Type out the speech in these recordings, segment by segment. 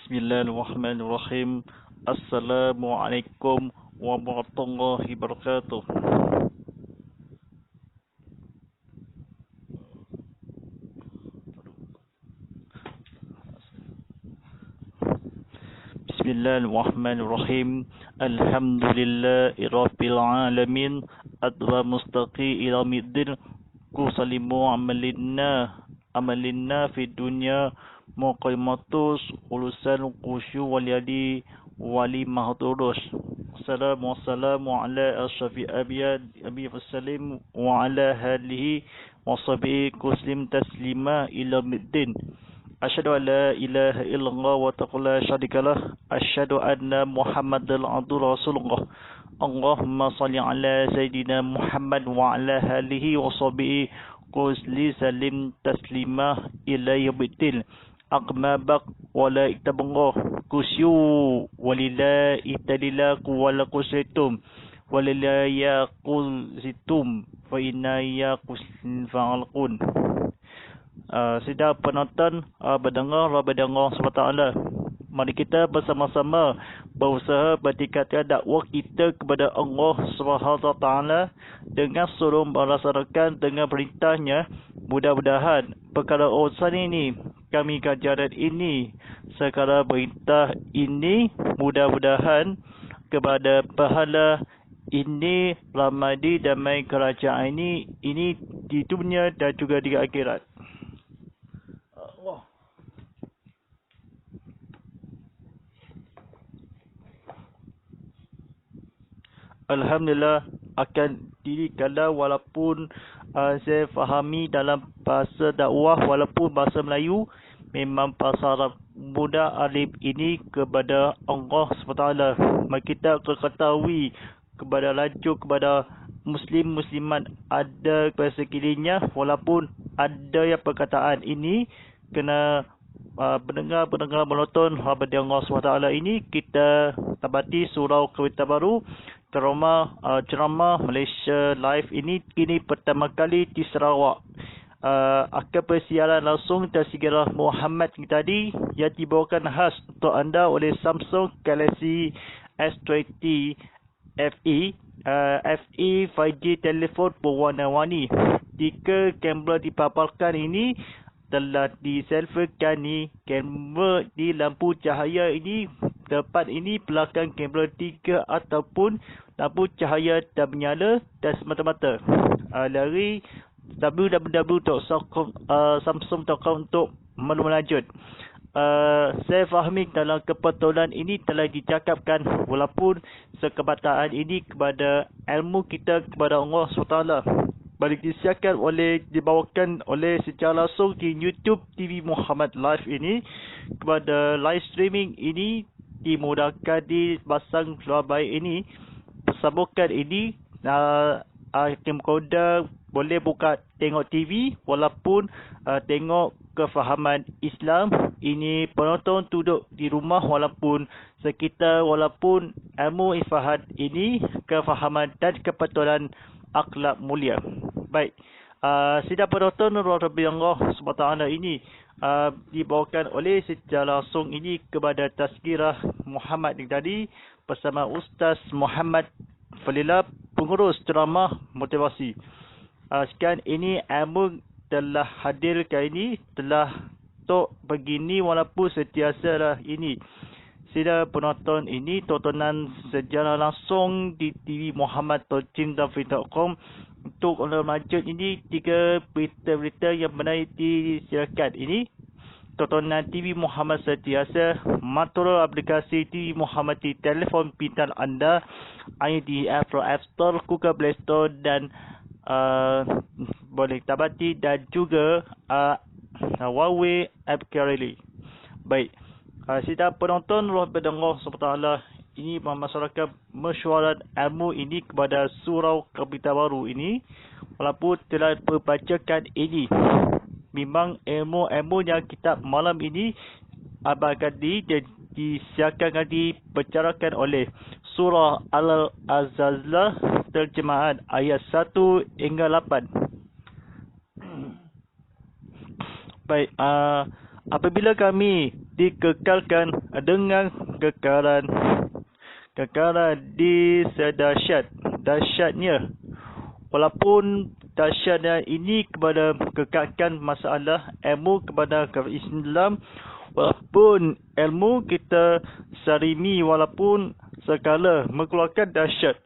Bismillahirrahmanirrahim. Assalamualaikum warahmatullahi wabarakatuh. Bismillahirrahmanirrahim. Alhamdulillahi rabbil alamin. Adwa mustaqi ila middin. Kusalimu amalina fi dunya muqaymatus ulusan qusyu waliyadi wali mahdurus. Assalamu ala asyafi abiyad abi wasallim wa ala halihi wa sahbihi kuslim taslima ila middin. Asyhadu an la ilaha illallah wa taqala syarikalah. Asyhadu anna Muhammadal abduhu rasulullah. Allahumma salli ala Sayyidina Muhammad wa ala alihi wa sahbihi qusli salim taslima ila yaumiddin. Aqma baq wala iktabullah kusyu walila itadila wala kusitum walila yaqul situm fa inna yaqusin fa'alqun. Sidang penonton, berdengar SWT, mari kita bersama-sama berusaha bertingkatkan dakwah kita kepada Allah SWT dengan suruh melaksanakan dengan perintahnya. Mudah-mudahan perkara urusan ini, kami kajaran ini, sekala perintah ini, mudah-mudahan kepada pahala ini, ramadi damai kerajaan ini di dunia dan juga di akhirat. Alhamdulillah akan diri kalau walaupun saya fahami dalam bahasa dakwah walaupun bahasa Melayu, memang bahasa Arab mudah alif ini kepada Allah SWT. Maka kita ketahui kepada laju kepada muslimat ada pada sekeliling walaupun ada yang perkataan ini kena pendengar menonton daripada Allah SWT ini, kita tabati surau Kereta Baru ceramah Malaysia Live ini kini pertama kali di Sarawak. Akan persiaran langsung Tasgirah Muhammad tadi yang dibawakan khas untuk anda oleh Samsung Galaxy S20 FE. FE 5G telefon berwarna-warni. Jika kamera dipaparkan ini telah diselfiekan ni, kamera di lampu cahaya ini depan ini, belakang kamera 3 ataupun lampu cahaya dan menyala dan semata-mata. Lari www.samsung.com untuk melanjut. Saya fahami dalam kebetulan ini telah dicakapkan walaupun sekebatasan ini kepada ilmu kita kepada Allah SWT. Balik disiarkan dibawakan oleh secara langsung di YouTube TV Muhammad Live ini. Kepada live streaming ini dimudahkan dipasang luar baik ini. Persambungan ini camcorder boleh buka tengok TV walaupun tengok kefahaman Islam. Ini penonton duduk di rumah walaupun sekitar walaupun ilmu ifahad ini kefahaman dan kebetulan akhlak mulia. Baik, sidang penonton Allah SWT ini dibawakan oleh secara langsung ini kepada Tasgirah Muhammad tadi bersama Ustaz Muhammad Falillah, pengurus ceramah motivasi. Sekian ini ilmu telah hadirkan ini, telah tok begini walaupun setiasalah ini. Sidang penonton ini tontonan secara langsung di TV Muhammad Cinta.com. Untuk lanjut ini 3 berita-berita yang benar disiarkan ini. Tontonan TV Muhammad setiasa, matur aplikasi TV Muhammad di telefon pintar anda, hanya di App Store, Google Play Store dan boleh tabati dan juga Huawei App Carry. Baik, sidang penonton Allah SWT ini masyarakat mesyuarat ilmu ini kepada surau Kereta Baru ini walaupun telah berbacakan ini. Memang ilmu yang kitab malam ini akan disiarkan dibicarakan oleh surah Al-Azazlah terjemahan ayat 1 hingga 8. Baik, apabila kami dikekalkan dengan kekalan di dahsyatnya. Walaupun dahsyatnya ini kepada kekalkan masalah ilmu kepada Islam, walaupun ilmu kita sarimi, walaupun segala mengeluarkan dahsyat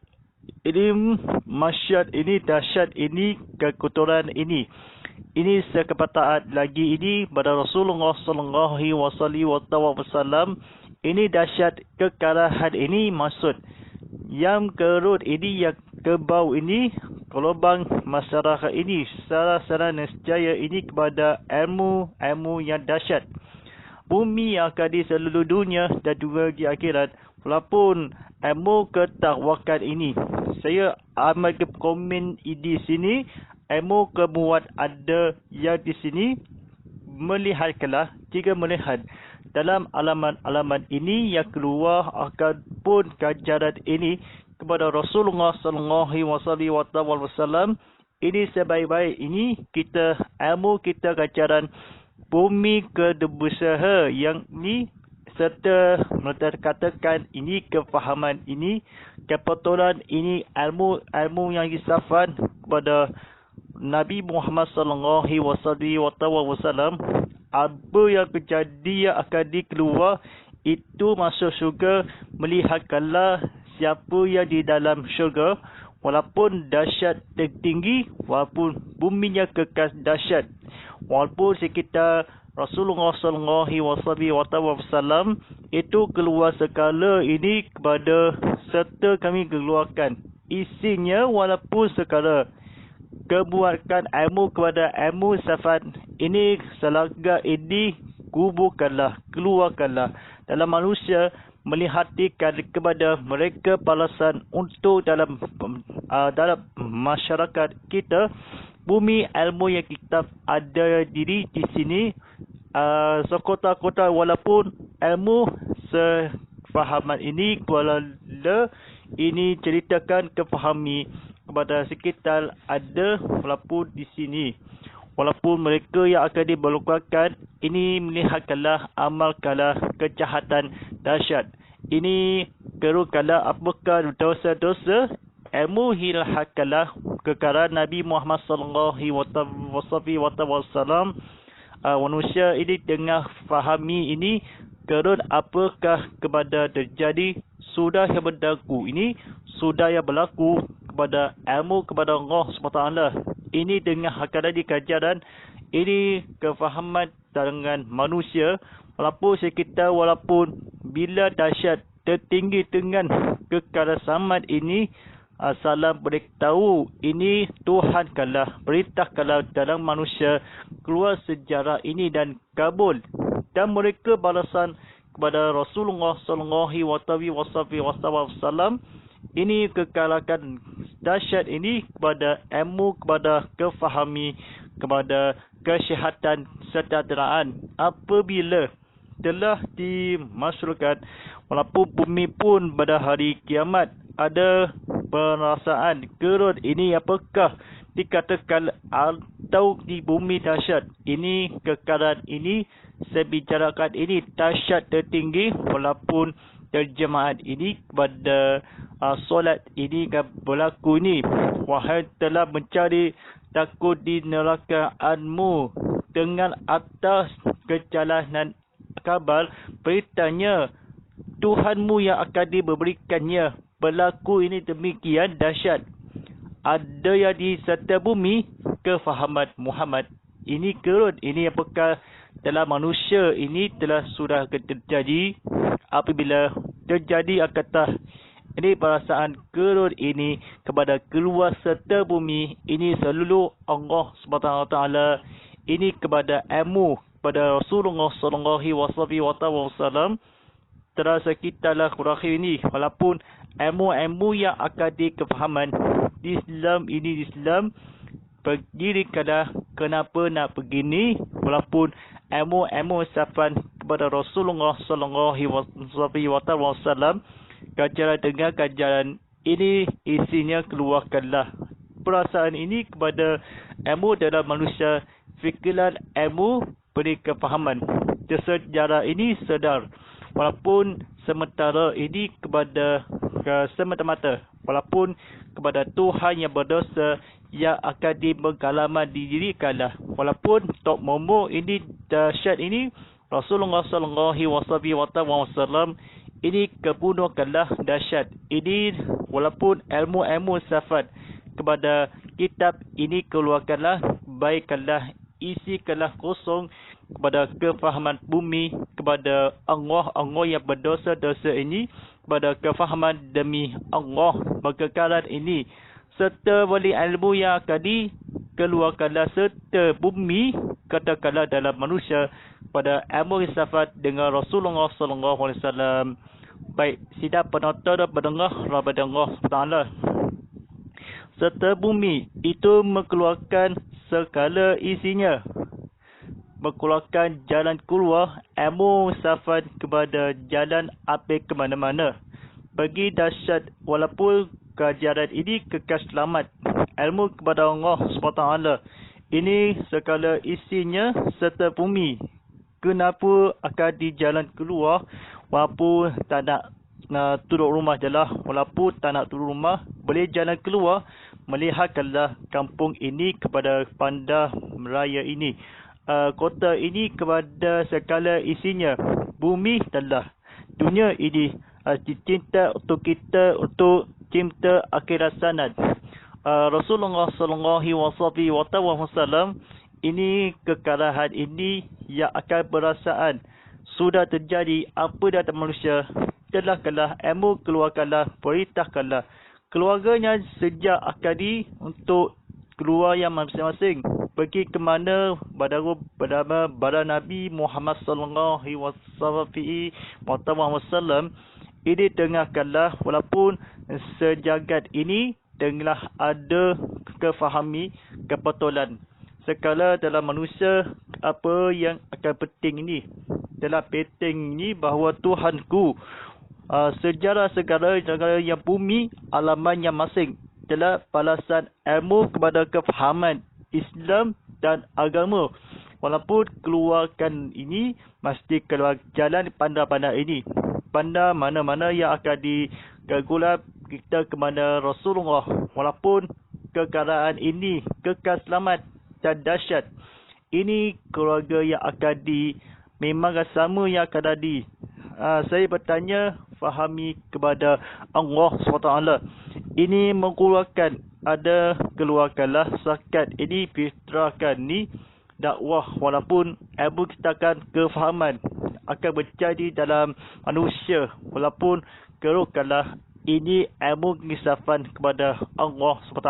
ini, masyad ini, dahsyat ini, kekotoran ini sekepataat lagi ini pada Rasulullah sallallahu alaihi wasallam. Ini dahsyat kekalahan ini, maksud yang kerut ini, yang kebau ini, kelubang masyarakat ini, secara nescaya ini kepada ilmu yang dahsyat. Bumi yang akan di seluruh dunia dan juga di akhirat, walaupun ilmu ketakwakan ini. Saya amat komen di sini, ilmu kemuat ada yang di sini, melihatlah, jika melihat dalam alamat-alamat ini yang keluar akan pun kajaran ini kepada Rasulullah sallallahu alaihi wasallam. Ini sebaik-baik ini kita ilmu kita kajaran bumi kedebusaha yang ini, serta katakan ini kefahaman ini, kebetulan ini ilmu yang disafan kepada Nabi Muhammad sallallahu alaihi wasallam. Apa yang kejadian akan dikeluar itu masuk syurga, melihatkanlah siapa yang di dalam syurga, walaupun dahsyat tertinggi, walaupun buminya kekal dahsyat, walaupun sekitar Rasulullah sallallahu alaihi wasallam itu keluar sekala ini kepada, serta kami keluarkan isinya, walaupun sekala kebuatkan ilmu kepada ilmu safat ini, selaga ini kuburkanlah, keluarkanlah dalam manusia, melihatkan kepada mereka balasan untuk dalam masyarakat kita. Bumi ilmu yang kita ada diri di sini, sekota-kota, walaupun ilmu sefahaman ini kuala ini ceritakan kefahami kepada sekitar ada, walaupun di sini, walaupun mereka yang akan diberlakukan ini melihatkanlah, amalkanlah kejahatan dahsyat ini, kerukanlah apakah dosa-dosa, ilmu hilahkanlah kekalahan Nabi Muhammad sallallahu alaihi wasallam. Manusia ini dengan fahami ini, kerun apakah kepada terjadi, sudah yang berlaku ini, sudah yang berlaku kepada ilmu kepada Allah SWT. Ini dengan hakikat kajaran ini, kefahaman dengan manusia, walaupun sekitar, walaupun bila dahsyat tertinggi dengan kekalahan ini, salam beritahu ini Tuhan kalah, beritahukanlah dalam manusia keluar sejarah ini dan kabul, dan mereka balasan kepada Rasulullah sallallahu alaihi wasallam. Ini kekalahan dahsyat ini kepada ilmu, kepada kefahami, kepada kesihatan kesejahteraan. Apabila telah dimasukkan, walaupun bumi pun pada hari kiamat ada perasaan kerut ini, apakah dikatakan atau di bumi dahsyat ini, kekalahan ini, saya bicarakan ini dahsyat tertinggi, walaupun terjemahan ini kepada solat ini berlaku ini. Wahai telah mencari takut di nerakaanmu dengan atas kejalanan kabar, beritanya Tuhanmu yang akan diberikannya. Berlaku ini demikian dahsyat. Ada yang di serta bumi kefahaman Muhammad ini kerut ini, apakah dalam manusia ini telah sudah terjadi. Apabila terjadi akatah ini perasaan kerut ini kepada keluar serta bumi ini seluruh Allah SWT ini kepada ilmu pada Rasulullah sallallahu alaihi wasallam. Terasa kita lah terakhir ini, walaupun ilmu-ilmu yang akan dikefahaman di Islam ini, di Islam berdiri kenapa nak begini, walaupun ilmu-ilmu safan kepada Rasulullah sallallahu alaihi wasallam, kajaran dengan kajaran ini isinya keluarkanlah perasaan ini kepada ilmu dalam manusia, fikiran ilmu beri kefahaman sejarah ini sedar. Walaupun sementara ini kepada semata-mata, walaupun kepada Tuhan yang berdosa yang akan dipengalaman didirikanlah. Walaupun Tok Momo ini dahsyat ini, Rasulullah SAW ini kebunuhkanlah dahsyat. Ini walaupun ilmu-ilmu safat kepada kitab ini keluarkanlah, baikkanlah, isikanlah kosong kepada kefahaman bumi, kepada Allah yang berdosa-dosa ini, kepada kefahaman demi Allah kekekalan ini, serta wali ilmu yang akan dikeluarkanlah, serta bumi katakanlah dalam manusia pada ilmu filsafat dengan Rasulullah SAW. Baik, sidang penonton dan pendengar rahmat Allah Taala. Serta bumi itu mengeluarkan segala isinya, mengeluarkan jalan keluar ilmu filsafat kepada jalan api ke mana-mana. Bagi dahsyat walaupun keajaran ini kekal selamat, ilmu kepada Allah SWT ini segala isinya serta bumi. Kenapa akan di jalan keluar walaupun tak nak duduk rumah je lah, walaupun tak nak duduk rumah, boleh jalan keluar, melihatkanlah kampung ini kepada bandar raya ini, kota ini kepada segala isinya, bumi danlah dunia ini dicinta untuk kita, untuk cinta akhirat sanad. Rasulullah SAW ini kekalahan ini yang akan berasaan sudah terjadi apa data manusia, telah kalah ilmu keluarkanlah, perintahkanlah keluarganya sejak akadi untuk keluar yang masing-masing pergi ke mana bernama Nabi Muhammad sallallahu alaihi wasallam. Ini dengarkanlah, walaupun sejagat ini tengah ada kefahami kebetulan sekala dalam manusia apa yang akan penting ini. Dalam penting ini bahawa Tuhanku sejarah segala yang bumi alaman yang masing telah balasan ilmu kepada kefahaman Islam dan agama. Walaupun keluarkan ini mesti keluar jalan pandai-pandai ini. Pandai mana-mana yang akan digulap kita ke mana Rasulullah. Walaupun kekayaan ini kekal selamat dan dahsyat. Ini keluarga yang akan memang sama yang akan jadi. Saya bertanya, fahami kepada Allah SWT. Ini mengeluarkan, ada keluarkanlah zakat ini, fitrahkan ni dakwah, walaupun ilmu kita akan kefahaman akan menjadi dalam manusia, walaupun keluarkanlah ini ilmu pengisafan kepada Allah SWT.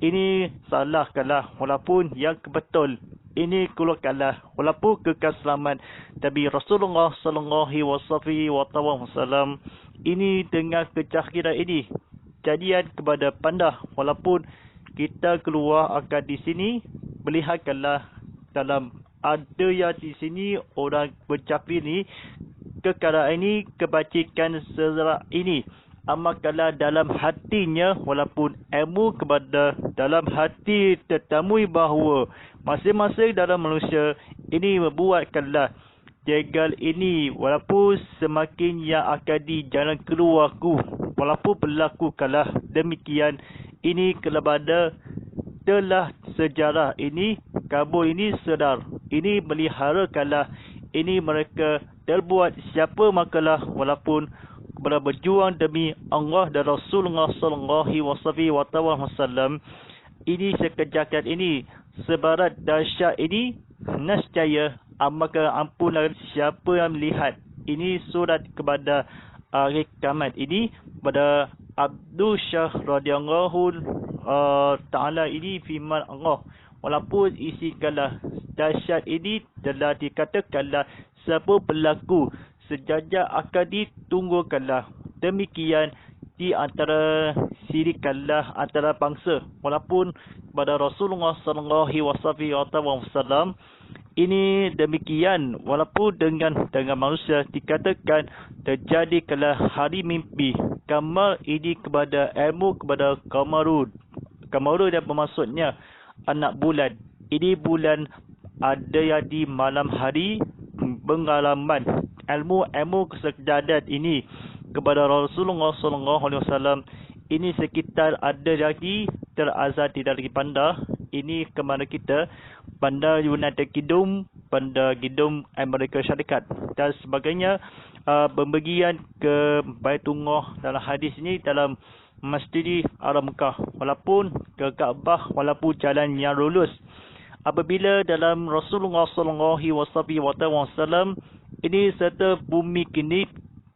Ini salahkanlah, walaupun yang kebetul. Ini keluarkanlah, walaupun kekal selamat Nabi Rasulullah sallallahu alaihi wasallam. Ini dengan kecahiran ini jadian kepada pandah, walaupun kita keluar akan di sini, melihatkanlah dalam ada yang di sini orang bercapir ni, kekayaan ini, kebajikan sejarah ini, amalkanlah dalam hatinya, walaupun ilmu kepada dalam hati tetamui bahawa masing-masing dalam manusia ini membuatkanlah jegal ini, walaupun semakin yang akan di jalan keluarku, walaupun berlakukanlah demikian ini kepada telah sejarah ini, kabur ini sedar, ini meliharakanlah, ini mereka terbuat siapa makalah, walaupun berjuang demi Allah dan Rasulullah sallallahu alaihi wasallam. Ini sekejakan ini, sebarat dahsyat ini, nescaya maka ampunlah siapa yang melihat. Ini surat kepada hari kiamat ini pada Abdul Syah radhiyallahu ta'ala ini firman Allah, walaupun isikanlah dahsyat ini telah dikatakanlah siapa berlaku sejajar akan ditunggukanlah. Demikian di antara sirikanlah antara bangsa, walaupun pada Rasulullah sallallahu alaihi wasallam ini demikian, walaupun dengan manusia dikatakan terjadikanlah hari mimpi. Kamar ini kepada ilmu kepada Kamarud. Kamarud yang bermaksudnya anak bulan. Ini bulan ada yang di malam hari pengalaman ilmu kesejadat ini kepada Rasulullah SAW. Ini sekitar ada lagi terazal tidak lagi panda. Ini kemana kita panda United Kingdom, panda Kingdom Amerika Syarikat dan sebagainya. Pembagian ke Baitullah dalam hadis ini dalam Masjid Al-Mekah, walaupun ke Kaabah, walaupun jalan yang lurus. Apabila dalam Rasulullah SAW ini serta bumi kini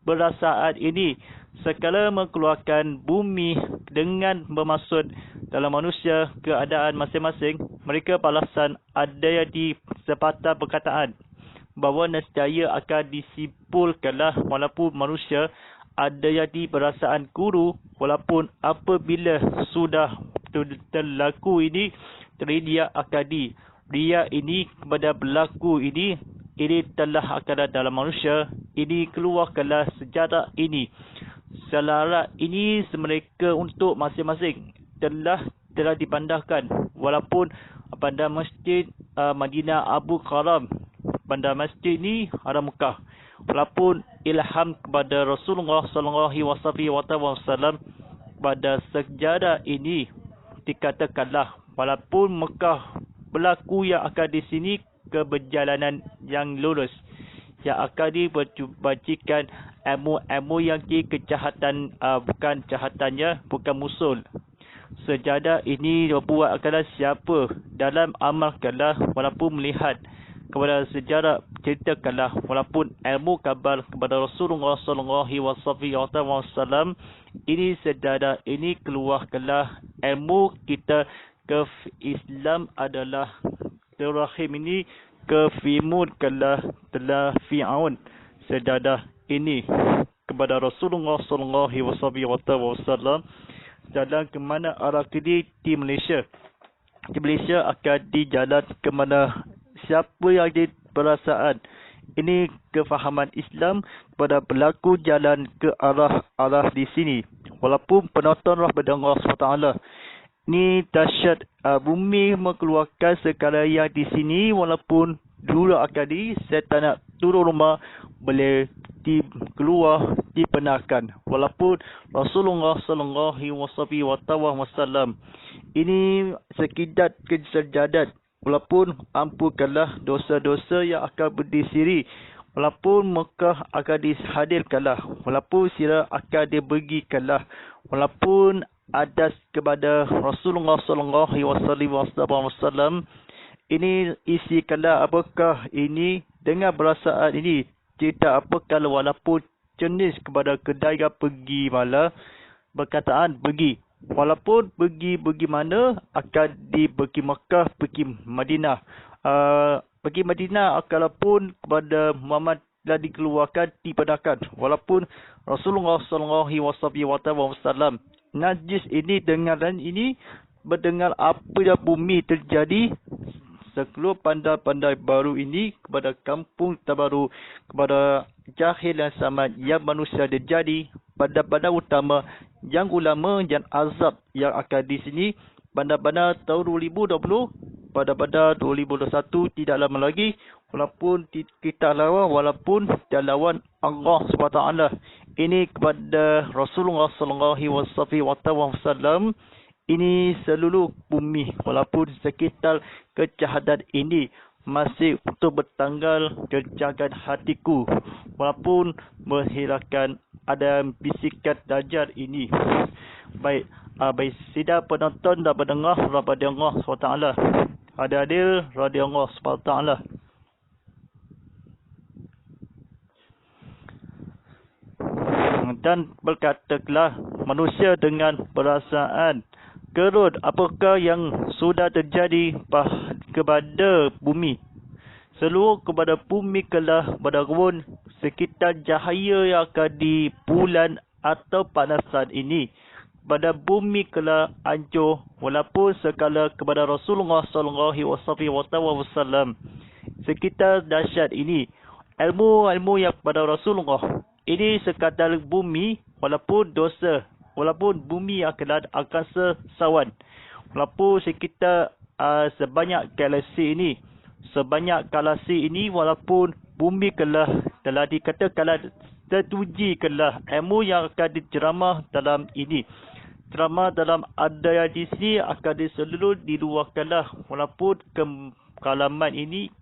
pada ini sekala mengeluarkan bumi dengan bermaksud dalam manusia keadaan masing-masing, mereka balasan ada yang di sepatah perkataan bahawa nescaya akan disimpulkanlah walaupun manusia ada yang di perasaan guru, walaupun apabila sudah terlaku ini teriak akadi dia ini kepada berlaku ini telah akan dalam manusia, ini keluarkanlah sejarah ini. Selarat ini mereka untuk masing-masing telah dipandangkan, walaupun pada Masjid Madinah Abu Karam, pada masjid ini Haram Mekah, walaupun ilham kepada Rasulullah SAW pada sejarah ini dikatakanlah walaupun Mekah berlaku yang akan di sini keberjalanan yang lurus, yang akan dibacikan ilmu yang kejahatan, bukan jahatannya, bukan musul. Sejadah ini buat adalah siapa dalam amalkanlah walaupun melihat kepada sejarah, ceritakanlah walaupun ilmu kabar kepada Rasulullah SAW. Ini sejadah ini keluarkanlah ilmu kita ke Islam adalah Rahim ini kefimudkanlah telah fi'aun sejadah ini kepada Rasulullah SAW. Jalan ke mana arah kiri di Malaysia. Di Malaysia akan di jalan ke mana siapa yang di perasaan ini kefahaman Islam kepada berlaku jalan ke arah di sini. Walaupun penonton rahmat Allah SWT. Ini dahsyat bumi mengeluarkan segala yang di sini, walaupun dulu akan saya tak nak turun rumah boleh keluar dibenarkan. Walaupun Rasulullah SAW ini sekidat kesejadat, walaupun ampunkanlah dosa-dosa yang akan berdisiri, walaupun Mekah akan dihadirkanlah, walaupun sirah akan diberikanlah, walaupun adas kepada Rasulullah SAW. Ini isikanlah apakah ini dengan perasaan ini cerita apakah walaupun jenis kepada kedai pergi malah berkataan pergi, walaupun pergi mana akan pergi Mekah, pergi Madinah, pergi Madinah akalapun kepada Muhammad telah dikeluarkan dipedakan, walaupun Rasulullah SAW najis ini dengaran ini mendengar apa yang bumi terjadi sekeluar pandai-pandai baru ini kepada kampung tabaru, kepada jahil yang sama yang manusia terjadi pada utama yang ulama yang azab yang akan di sini pada tahun 2020, pada 2021 tidak lama lagi, walaupun kita lawan, walaupun kita lawan Allah SWT. Ini kepada Rasulullah SAW. Ini seluruh bumi, walaupun sekitar kejahatan ini masih untuk bertanggal kejagaan hatiku, walaupun menghilangkan ada bisikan dajjal ini. Baik, sidang penonton dan pendengar daripada Allah SWT. Hadir radio Allah SWT. Dan berkatalah manusia dengan perasaan gerut apakah yang sudah terjadi kepada bumi. Seluruh kepada bumi kelah berdarun sekitar cahaya yang akan di bulan atau panasan ini. Pada bumi kelah hancur walaupun sekala kepada Rasulullah SAW. Sekitar dahsyat ini. Ilmu yang kepada Rasulullah. Ini sekadar bumi walaupun dosa, walaupun bumi akan sesawan, walaupun sekitar sebanyak galaksi ini, walaupun bumi telah dikatakanlah tertujikanlah ilmu yang akan diceramah dalam ini. Ceramah dalam ada di sini akan diseluruh diluahkanlah walaupun kalaman ini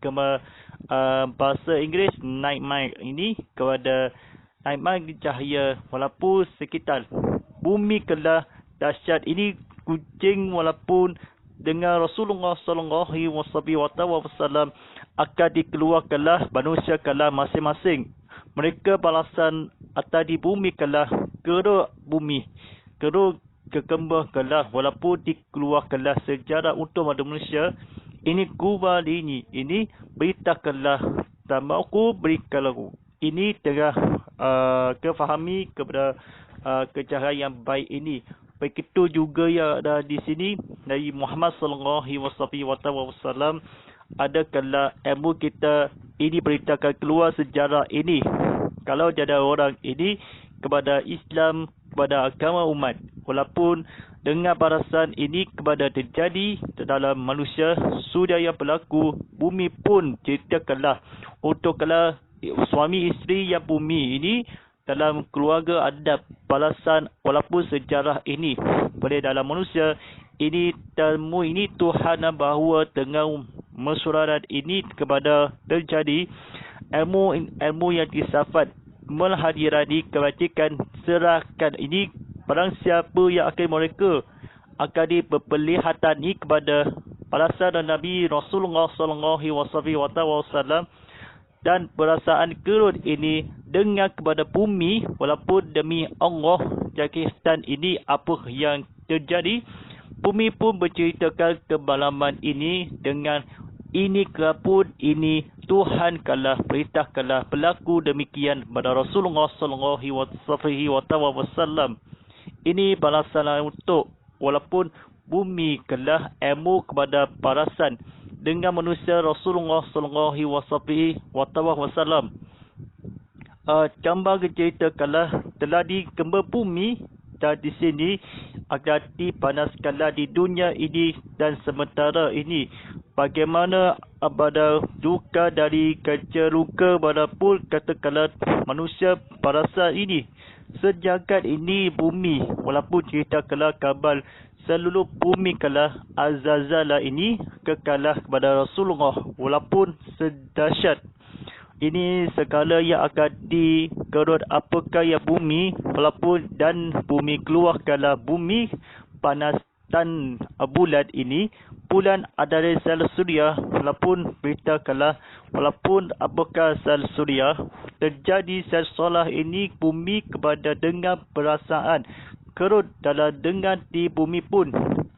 bahasa Inggeris night mic ini kepada night mic cahaya walaupun sekitar bumi dahsyat ini kucing walaupun dengan Rasulullah sallallahu alaihi wasallam akan dikeluarkanlah manusia masing-masing. Mereka balasan atas di bumi keruk bumi keruk kekembang walaupun dikeluarkanlah sejarah untuk manusia. Ini kubal ini beritakanlah tambah aku berikanlah ini tengah kefahami kepada kecahayaan yang baik ini. Begitu juga yang ada di sini dari Muhammad sallallahu alaihi wasallam adalah ilmu kita ini beritakan keluar sejarah ini. Kalau ada orang ini kepada Islam, kepada agama umat, walaupun dengan barasan ini kepada terjadi dalam manusia sudah yang berlaku, bumi pun ceritakanlah untuk kalau suami isteri yang bumi ini dalam keluarga ada balasan walaupun sejarah ini pada dalam manusia ini ilmu ini Tuhan bahawa dengan mesyuarat ini kepada terjadi ilmu yang disafat menghadirani kebajikan serahkan ini barang siapa yang akan mereka akan diperlihatan ini kepada balasan Nabi Rasulullah sallallahu alaihi wasallam dan perasaan kerut ini dengan kepada bumi walaupun demi Allah Pakistan ini apa yang terjadi bumi pun berceritakan kebalaman ini dengan ini kelapun ini Tuhan beritakanlah berlaku demikian pada Rasulullah sallallahu alaihi wasallam. Ini balasan untuk walaupun bumi ilmu kepada balasan dengan manusia Rasulullah sallallahu alaihi wasallam. Gambar ceritakanlah telah dikembang bumi dan di sini akan dipanaskanlah di dunia ini dan sementara ini bagaimana pada duka dari keceruka walaupun katakanlah manusia pada ini sejagat ini bumi walaupun ceritakanlah kabar seluruh bumi azazala ini kekalah kepada Rasulullah walaupun sedahsyat ini segala yang akan dikerut apakah yang bumi walaupun dan bumi keluarkanlah bumi panas dan bulan ini bulan adalah sel suria walaupun beritakanlah walaupun apakah sel suria terjadi sel solar ini bumi kepada dengan perasaan kerut dalam dengan di bumi pun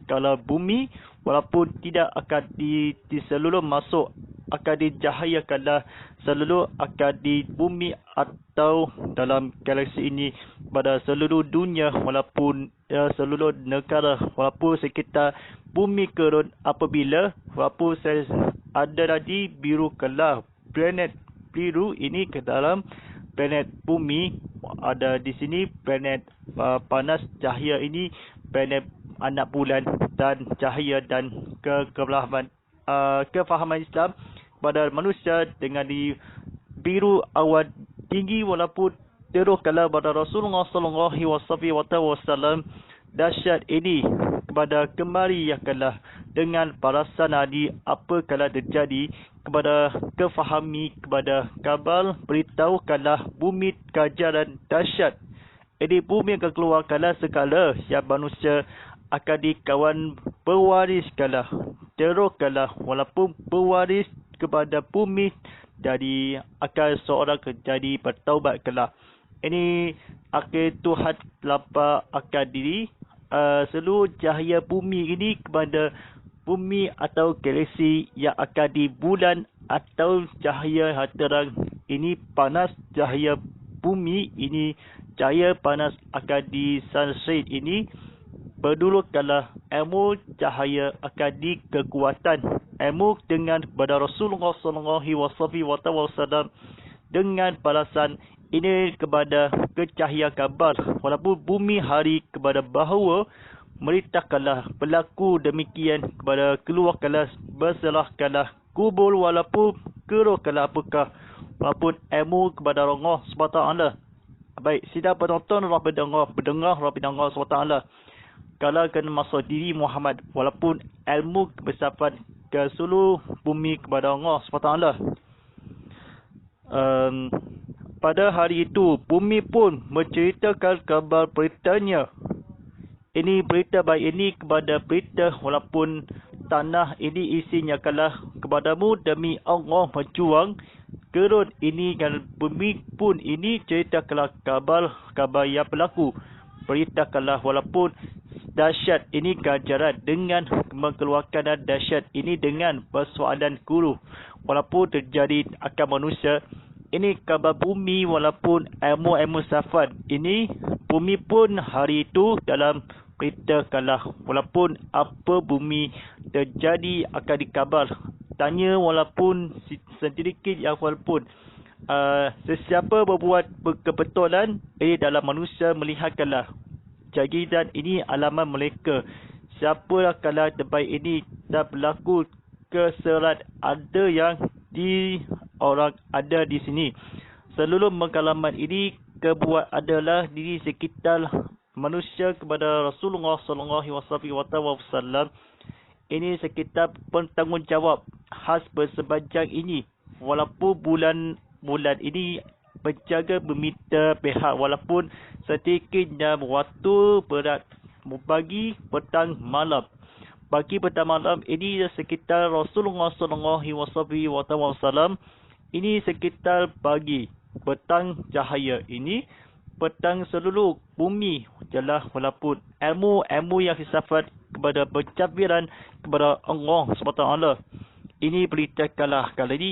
kalau bumi walaupun tidak akan di seluruh masuk akan dicahayakanlah seluruh akan di bumi atau dalam galaksi ini pada seluruh dunia walaupun seluruh negara walaupun sekitar bumi kerut apabila walaupun ada tadi biru planet biru ini ke dalam planet bumi ada di sini planet panas cahaya ini planet anak bulan dan cahaya dan kefahaman Islam pada manusia dengan di biru awan tinggi walaupun terus pada Rasulullah sallallahu alaihi wasallam dahsyat ini kepada kemari yang dengan balasan di apa terjadi kepada kefahami kepada kabar beritahu bumi kajaran dahsyat ini bumi akan keluarkanlah segala yang manusia akan dikawan pewaris terus walaupun pewaris kepada bumi dari akan seorang jadi bertaubat ini akhir Tuhan lapar akan diri seluruh cahaya bumi ini kepada bumi atau galaksi yang akan di bulan atau cahaya terang ini panas cahaya bumi ini cahaya panas akan di sunset ini berdulu ilmu cahaya akan di kekuatan ilmu dengan kepada Rasulullah sallallahu alaihi wasallam dengan balasan ini kepada kecahayaan kabar walaupun bumi hari kepada bahawa meritakanlah berlaku demikian kepada keluarkanlah berserahkanlah kubur walaupun keruhkanlah apakah walaupun ilmu kepada Allah SWT. Baik, sidang penonton orang berdengar orang pendengar SWT. Kalau kena masuk diri Muhammad, walaupun ilmu kebesaran ke seluruh bumi kepada Allah SWT. Pada hari itu, bumi pun menceritakan kabar beritanya. Ini berita baik ini kepada berita, walaupun tanah ini isinya kalah kepadamu demi Allah berjuang. Gerun ini dan bumi pun ini ceritakanlah kabar yang berlaku. Beritakanlah walaupun dahsyat ini ganjaran dengan mengeluarkan dahsyat ini dengan persoalan guru. Walaupun terjadi akan manusia, ini kabar bumi walaupun ilmu safat. Ini bumi pun hari itu dalam beritakanlah walaupun apa bumi terjadi akan dikabar. Tanya walaupun sedikit yang walaupun sesiapa berbuat kebetulan ini dalam manusia melihatkanlah. Jadi dan ini alamat mereka. Siapa kalah terbaik ini tak berlaku keserat ada yang di orang ada di sini. Seluruh pengalaman ini kebuat adalah diri sekitar manusia kepada Rasulullah SAW. Ini sekitar bertanggungjawab khas bersebanjang ini. Walaupun bulan ini menjaga meminta pihak walaupun sedikitnya waktu berat bagi petang malam. Bagi petang malam ini sekitar Rasulullah SAW. Ini sekitar pagi petang cahaya ini. Petang seluruh bumi jelas walaupun ilmu yang disafat kepada pencabiran kepada Allah SWT. Ini beritakanlah kali ini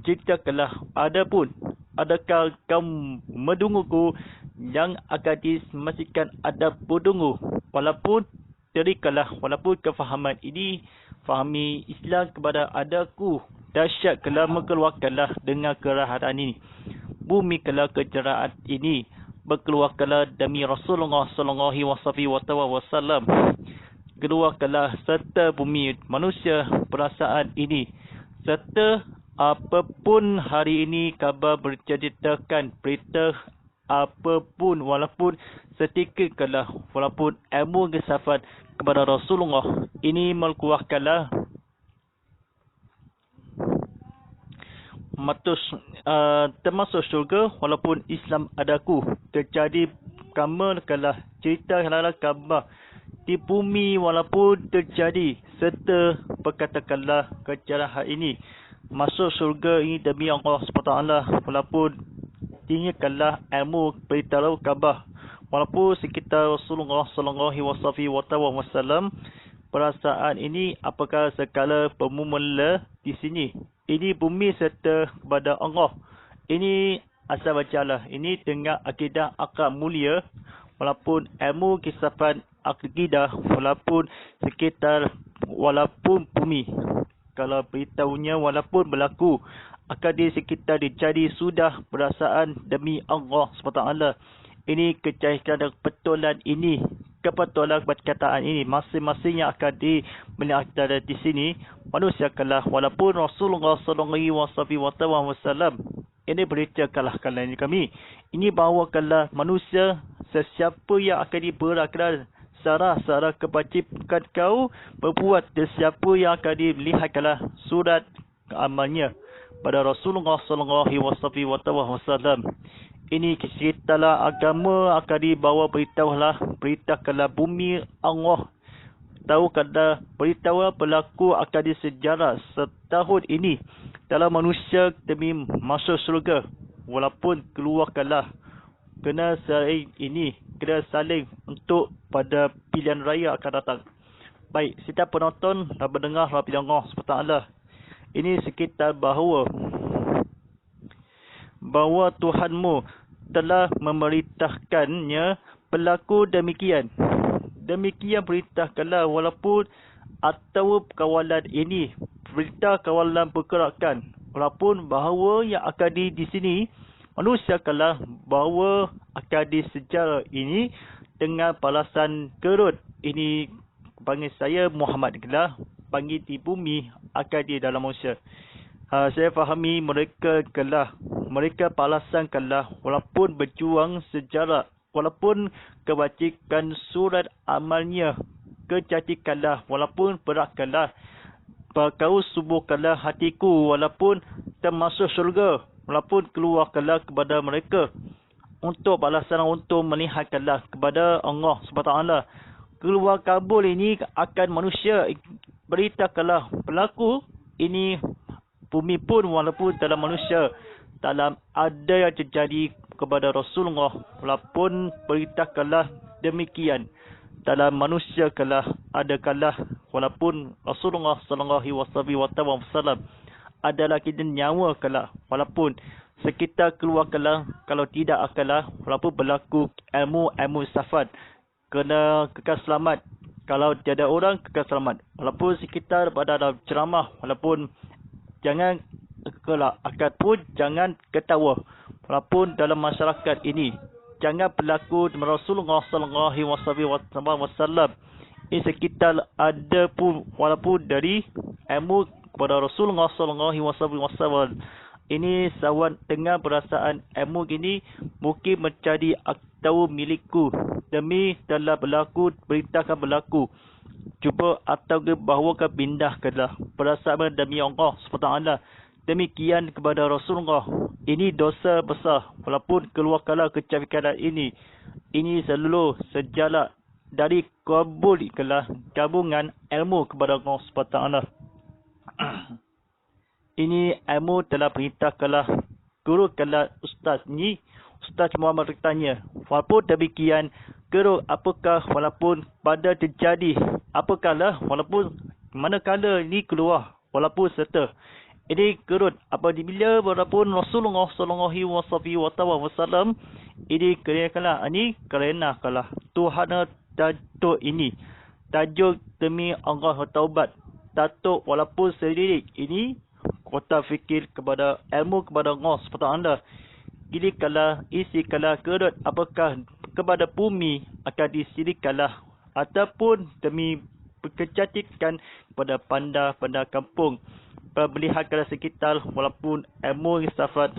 ceritakanlah adakah kamu mendengarku yang akan dimestikan ada berdungu walaupun terikanlah walaupun kefahaman ini fahami Islam kepada adaku dahsyat kelah mengeluarkanlah dengan kerahaatan ini bumi kelah keceraan ini berkeluarkanlah demi Rasulullah SAW. Keluarkanlah serta bumi manusia perasaan ini. Serta apapun hari ini kabar berceritakan berita apapun walaupun sedikit kalah walaupun ilmu kesafat kepada Rasulullah. Ini mengeluarkanlah termasuk syurga walaupun Islam adaku terjadi kamu kalah cerita halal kabar di bumi walaupun terjadi serta perkatakanlah kecerahan ini masuk syurga ini demi Allah SWT walaupun tinggalkanlah ilmu beritahu kabar walaupun sekitar Rasulullah SAW. Perasaan ini apakah segala pemula di sini. Ini bumi serta kepada Allah. Ini asal bacalah. Ini dengan akidah akal mulia. Walaupun ilmu kisafan akidah. Walaupun sekitar. Walaupun bumi. Kalau beritahunya walaupun berlaku. Akan di sekitar dijadi sudah perasaan demi Allah SWT. Ini kecahiran dan kebetulan ini. Kebetulan perkataan ini masing-masing yang akan dimelihat di sini manusia kalah walaupun Rasulullah SAW ini berita kalah kalian kami ini bahawa kalah manusia sesiapa yang akan diberakkan secara kewajiban kau berbuat sesiapa yang akan dilihat kalah surat amalnya pada Rasulullah SAW. Ini ceritalah agama akan dibawa beritahulah bumi Allah. Tahu kata beritahu berlaku akan di sejarah setahun ini dalam manusia demi masuk surga. Walaupun keluarkanlah kena saling untuk pada pilihan raya akan datang. Baik, setiap penonton dan pendengar Rabbi Allah SWT. Ini sekitar bahawa Tuhanmu telah memerintahkannya berlaku demikian. Demikian berintahkanlah walaupun atau kawalan ini berita kawalan pergerakan walaupun bahawa yang akan di sini manusia kalah bahawa akan di sejarah ini dengan balasan gerut ini panggil saya Muhammad kelah panggil di bumi akan di dalam manusia. Saya fahami mereka kelah mereka balasan kalah walaupun berjuang sejarah, walaupun kebajikan surat amalnya, kecantikan kalah walaupun berat kalah, kau subuhkanlah hatiku walaupun termasuk syurga, walaupun keluarkanlah kepada mereka untuk balasan, untuk melihatkanlah kepada Allah SWT. Keluar kabul ini akan manusia, beritakanlah berlaku ini bumi pun walaupun dalam manusia, dalam ada yang terjadi kepada Rasulullah, walaupun beritakanlah demikian. Dalam manusia kalah ada kalah walaupun Rasulullah SAW adalah kita nyawa kalah walaupun sekitar keluar kalah, kalau tidak akalah walaupun berlaku ilmu safat, kena kekal selamat. Kalau tiada orang kekal selamat walaupun sekitar pada dalam ceramah, walaupun jangan kelak akad pun jangan ketawa, walaupun dalam masyarakat ini jangan berlaku Rasulullah SAW. Ini sekitar ada pun walaupun dari ilmu kepada Rasulullah SAW. Ini sawan dengan perasaan ilmu gini mungkin menjadi atau milikku demi telah berlaku, beritakan berlaku. Cuba atau bahawa pindahkanlah perasaan demi Allah SWT. Demikian kepada Rasulullah. Ini dosa besar walaupun keluarkanlah kecantikan ini. Ini selalu sejalan dari kabulkanlah gabungan ilmu kepada Allah SWT. Ini ilmu telah perintahkanlah guru kalah ustaz ni. Ustaz Muhammad bertanya, walaupun demikian, guru apakah walaupun pada terjadi, apakah walaupun manakala ini keluar, walaupun serta. Ini gerut apabila walaupun Rasulullah SAW ini kerana ini kerana kalah Tuhan tajuk ini, tajuk demi Allah taubat, tajuk walaupun sendiri ini kota fikir kepada ilmu kepada Allah seperti anda. Ini kalah isi kalah gerut apakah kepada bumi akan disirikanlah ataupun demi kecantikan kepada panda kampung. Melihat kepada sekitar walaupun ilmu safat,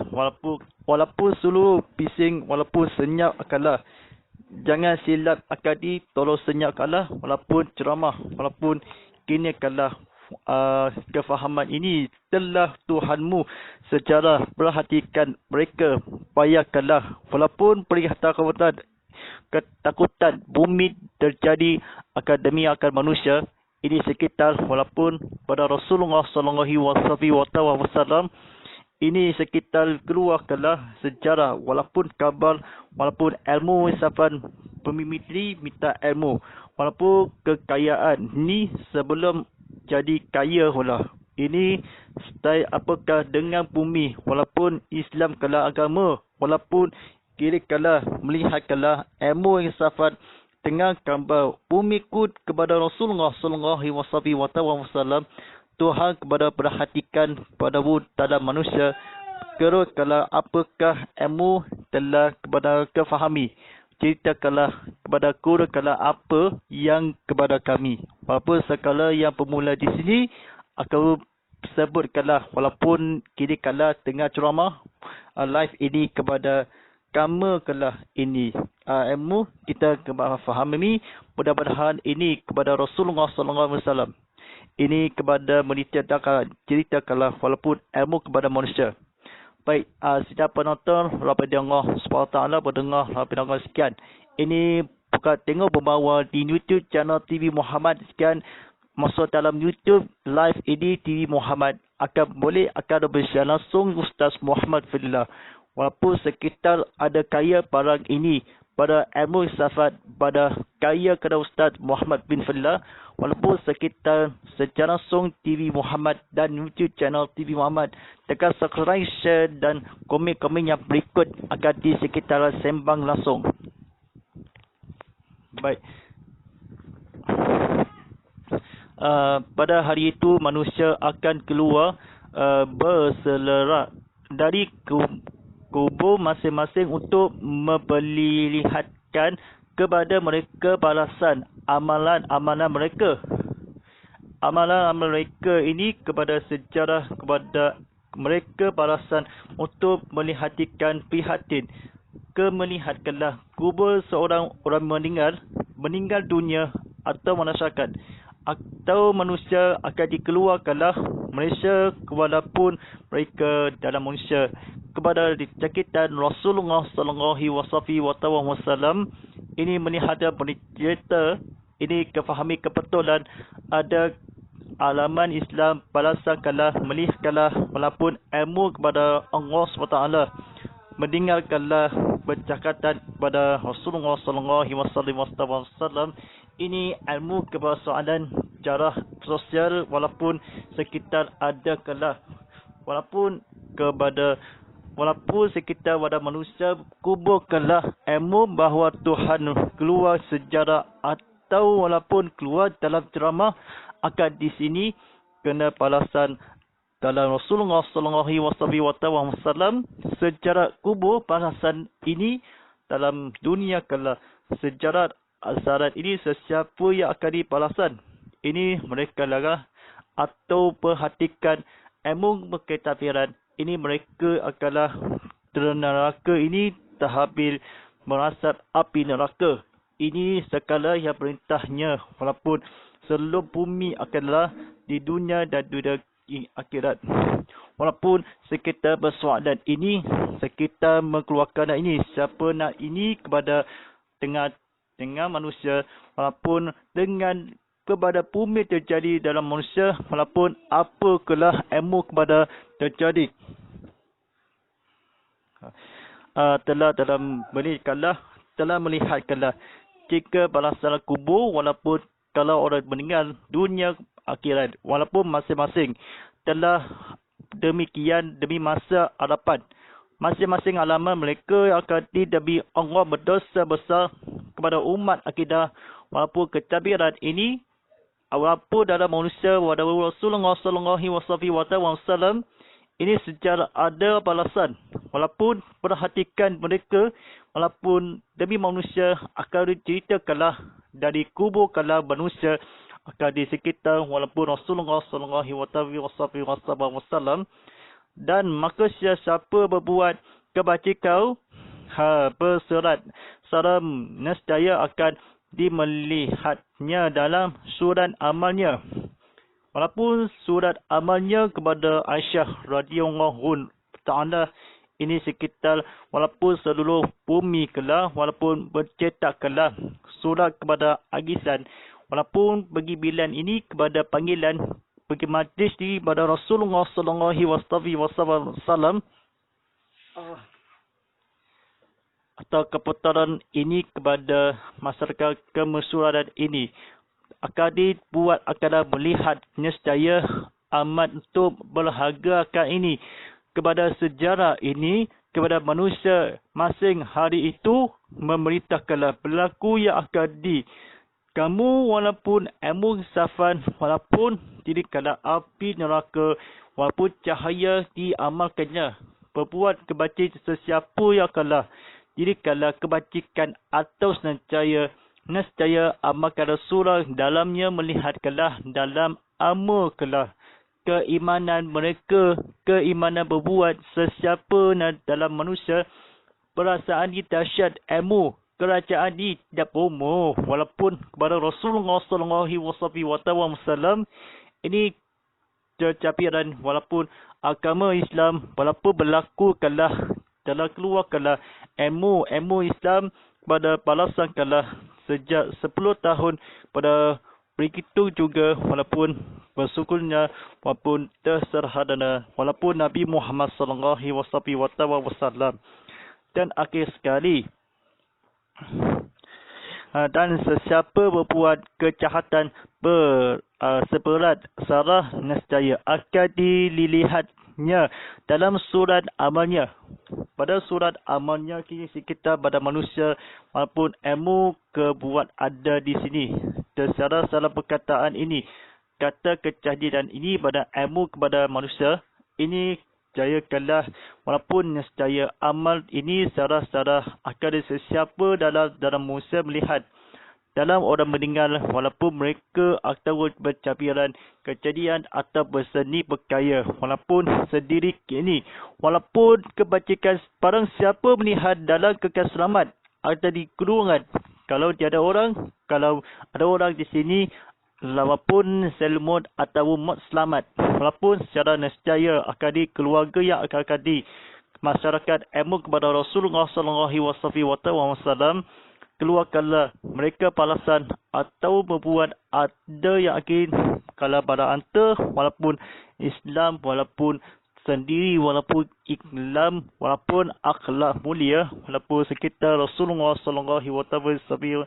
walaupun seluruh bising, walaupun senyap akalah. Jangan silap akadi, tolong senyap kalah, walaupun ceramah, walaupun kini kalah kefahaman ini telah Tuhanmu secara perhatikan mereka payahkanlah walaupun perihatan ketakutan bumi terjadi akademi akan manusia ini sekitar walaupun pada Rasulullah SAW ini sekitar keluarkanlah sejarah walaupun kabar walaupun ilmu safan pemimpin minta ilmu walaupun kekayaan ni sebelum jadi kaya pula. Ini style apakah dengan bumi walaupun Islam kalah agama walaupun kiri kalah melihat kalah ilmu yang safat dengan gambar bumi kut kepada Rasulullah SAW Tuhan kepada perhatikan pada dalam manusia kerana kalah apakah ilmu telah kepada kefahami ceritakanlah kepada guru kalah apa yang kepada kami. Walaupun sekala yang bermula di sini akan sebutkanlah walaupun kini kalah tengah ceramah live ini kepada kamu kalah ini ilmu kita kepada fahami mudah-mudahan ini kepada Rasulullah SAW. Ini kepada ceritakanlah walaupun ilmu kepada manusia. Baik, setiap penonton, Rabbi Allah SWT berdengar Rabbi Allah sekian. Ini bukan tengok berbawa di YouTube channel TV Muhammad sekian. Masuk dalam YouTube live ini TV Muhammad akan bersiaran langsung Ustaz Muhammad Fillah. Walaupun sekitar ada kaya barang ini pada ilmu safat pada kaya kepada Ustaz Muhammad bin Fillah. Walaupun sekitar secara langsung TV Muhammad dan YouTube channel TV Muhammad tekan subscribe, share dan komen-komen yang berikut akan di sekitar sembang langsung. Baik. Pada hari itu manusia akan keluar berselerak dari kubur masing-masing untuk memperlihatkan kepada mereka balasan amalan-amalan mereka. Amalan-amalan mereka ini kepada sejarah, kepada mereka balasan untuk melihatkan prihatin. Melihatkanlah kubur seorang orang meninggal dunia atau masyarakat atau manusia akan dikeluarkanlah Malaysia walaupun mereka dalam manusia kepada dicakitan Rasulullah sallallahu alaihi wasallam. Ini melihat bercerita ini kefahami kebetulan ada alaman Islam balasankanlah melihatkanlah walaupun ilmu kepada Allah SWT, mendengarkanlah percakapan kepada Rasulullah sallallahu alaihi wasallam. Ini ilmu kepersoalan cara sosial walaupun sekitar ada kelah walaupun sekitar pada manusia kubur kelah ilmu bahawa Tuhan keluar sejarah atau walaupun keluar dalam ceramah akan di sini kena balasan dalam Rasulullah sallallahu alaihi wasallam sejarah kubur balasan ini dalam dunia kelah sejarah asarat ini sesiapa yang akan dibalasan. Ini mereka larang atau perhatikan ilmu kekafiran. Ini mereka akanlah neraka ini terhabil merasap api neraka. Ini sekala yang perintahnya walaupun seluruh bumi akanlah di dunia dan dunia akhirat. Walaupun sekitar persoalan ini, sekitar mengeluarkan ini, siapa nak ini kepada dengan manusia, walaupun dengan kepada bumi terjadi dalam manusia, walaupun apa kelah ilmu kepada terjadi. Telah dalam melihatkanlah jika balasan kubur walaupun kalau orang meninggal dunia akhirat, walaupun masing-masing telah demikian demi masa hadapan. Masing-masing alaman mereka akan demi Allah berdosa besar kepada umat akidah walaupun kekafiran ini walaupun dalam manusia walaupun Rasulullah sallallahu alaihi wasallam ini secara ada balasan walaupun perhatikan mereka walaupun demi manusia akan diceritakanlah dari kubur kalau manusia akan di sekitar walaupun Rasulullah sallallahu alaihi wasallam. Dan maka siapa berbuat kebajikan berserat salam nescaya akan dimelihatnya dalam surat amalnya. Walaupun surat amalnya kepada Aisyah radhiyallahu ta'ala ini sekitar walaupun seluruh bumi kelah walaupun bercetak kelah surat kepada agisan walaupun bagi bilan ini kepada panggilan bagi majlis diri pada Rasulullah sallallahu alaihi wasallam atau keputaran ini kepada masyarakat kemesyuaran ini akan dibuat akan melihat nescaya amat untuk berharga akan ini kepada sejarah ini kepada manusia masing hari itu memberitakanlah berlaku yang akan kamu walaupun ilmu safan walaupun jadi kala api neraka walaupun cahaya diamalkannya berbuat kebajikan sesiapa yang kalah jadi kala kebajikan atau nescaya amalkan Rasulullah dalamnya melihatkanlah dalam amalkanlah keimanan mereka keimanan berbuat sesiapa dalam manusia perasaan dahsyat ilmu kerajaan ini tidak umum walaupun kepada Rasulullah sallallahu alaihi wasallam ini tercapiran walaupun agama Islam walaupun berlaku kalah dalam keluar kalah ilmu Islam pada balasan kalah sejak 10 tahun pada begitu juga walaupun bersyukurnya walaupun terserhadana walaupun Nabi Muhammad sallallahu alaihi wasallam. Dan akhir sekali dan sesiapa berbuat kejahatan seberat sarah nescaya akan dilihatnya dalam surat amalnya. Pada surat amalnya kita pada manusia walaupun ilmu kebuat ada di sini. Secara salah perkataan ini kata kejadian ini pada ilmu kepada manusia ini jaya kalah walaupun nescaya amal ini secara akan sesiapa dalam manusia melihat dalam orang meninggal walaupun mereka atau bercapiran kejadian atau berseni berkaya walaupun sendiri kini walaupun kebajikan barang siapa melihat dalam kekal selamat atau di kurungan kalau tiada orang kalau ada orang di sini walaupun selamat atau maut selamat walaupun secara nescaya akan di keluarga yang akan di masyarakat ilmu kepada Rasulullah sallallahu alaihi wasallam keluarkanlah mereka balasan atau berbuat ada yang akin kalau pada anta walaupun Islam walaupun sendiri walaupun Islam walaupun akhlak mulia walaupun sekitar Rasulullah sallallahu alaihi wasallam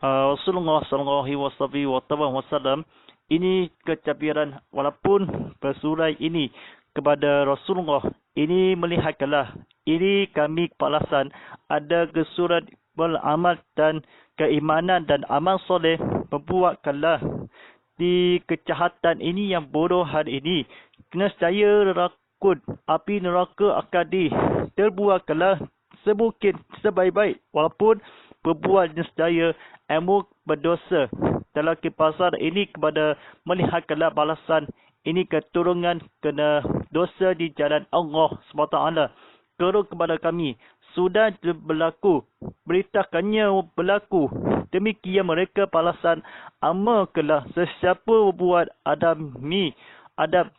Rasulullah sallallahu alaihi wasallam ini kecapiran walaupun bersurai ini kepada Rasulullah ini melihatkanlah ini kami balasan ada kesurat beramal dan keimanan dan amal soleh membuatkanlah di kejahatan ini yang bodoh hari ini nescaya rakut api neraka akan terbuatkanlah semungkin sebaik-baik walaupun berbuat nescaya ilmu berdosa dalam kepasar ini kepada melihatkanlah balasan ini keturunan kena dosa di jalan Allah SWT turun kepada kami sudah berlaku beritakannya berlaku demikian mereka balasan amakanlah sesiapa berbuat adab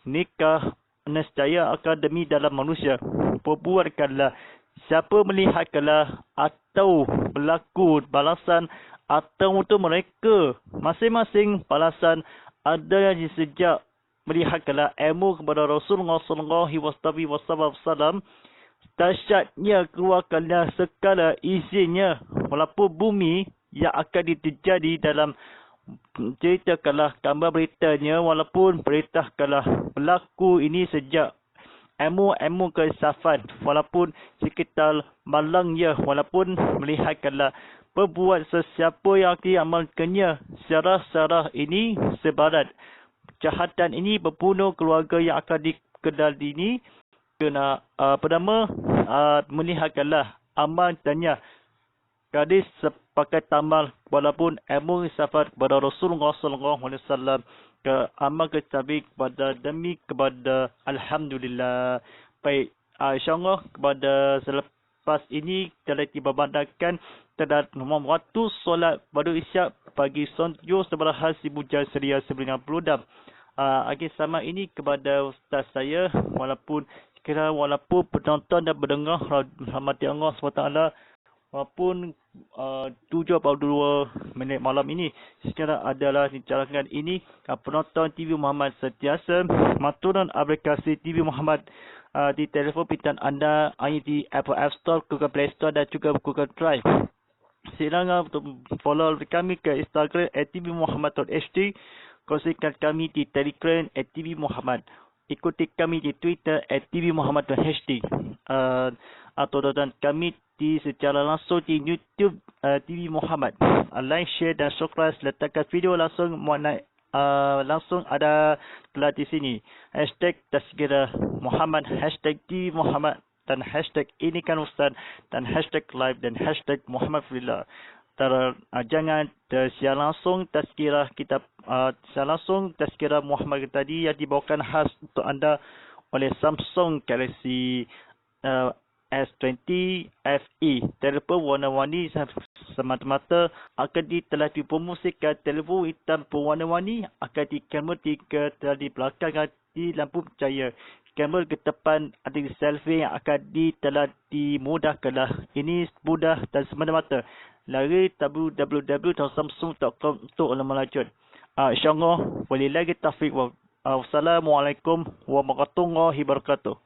nikah nescaya akan demi dalam manusia perbuatkanlah siapa melihatkanlah atau berlaku balasan atau untuk mereka masing-masing balasan ada yang sejak melihatkanlah ilmu kepada Rasulullah sallallahu alaihi wasallam dahsyatnya keluarkanlah segala izinnya walaupun bumi yang akan terjadi dalam ceritakanlah gambar beritanya walaupun beritahkanlah berlaku ini sejak ilmu keisafan walaupun sekitar malangnya walaupun melihatkanlah berbuat sesiapa yang diamalkannya secara ini sebarat kejahatan ini berbunuh keluarga yang akan dikenal ini kena pertama melihatkanlah amal tanya gadis sepakai tamal walaupun ilmu safar kepada Rasulullah sallallahu alaihi wasallam ke amal kecabi kepada demi kepada alhamdulillah baik insyaallah kepada selepas ini telah dibabandakan terhadap waktu solat pada isyak pagi sonjo sebelahal 1000 Jazriyah 950 dan akhir sama ini kepada ustaz saya walaupun penonton dan pendengar rahmati Allah SWT walaupun 7:42 minit malam ini secara adalah dijalankan ini penonton TV Muhammad sentiasa maturan aplikasi TV Muhammad di telefon pintar anda di Apple App Store, Google Play Store dan juga Google Drive. Silakan untuk follow kami ke Instagram @tvmuhammad.hd, kongsikan kami di Telegram @tvmuhammad, ikuti kami di Twitter @tvmuhammad.hd, atau tonton kami di secara langsung di YouTube TV Muhammad. Like, share dan subscribe, letakkan video langsung langsung ada telah di sini. #Tazkirah Muhammad, #TV Muhammad dan #ini kan Ustaz dan #live dan #Muhammad Fillah. Jangan siar langsung tazkirah kita siar langsung tazkirah Muhammad tadi yang dibawakan khas untuk anda oleh Samsung Galaxy S20 FE. Telefon warna-warni semata-mata akan telah dipromosikan. Telefon hitam berwarna-warni akan kamera 3 telah di belakang di lampu cahaya. Kamera ke depan ada selfie yang akan telah dimudahkanlah. Ini mudah dan semata-mata. Lari www.samsung.com untuk lanjut. InsyaAllah. Walillahi taufiq. Wassalamualaikum warahmatullahi wabarakatuh.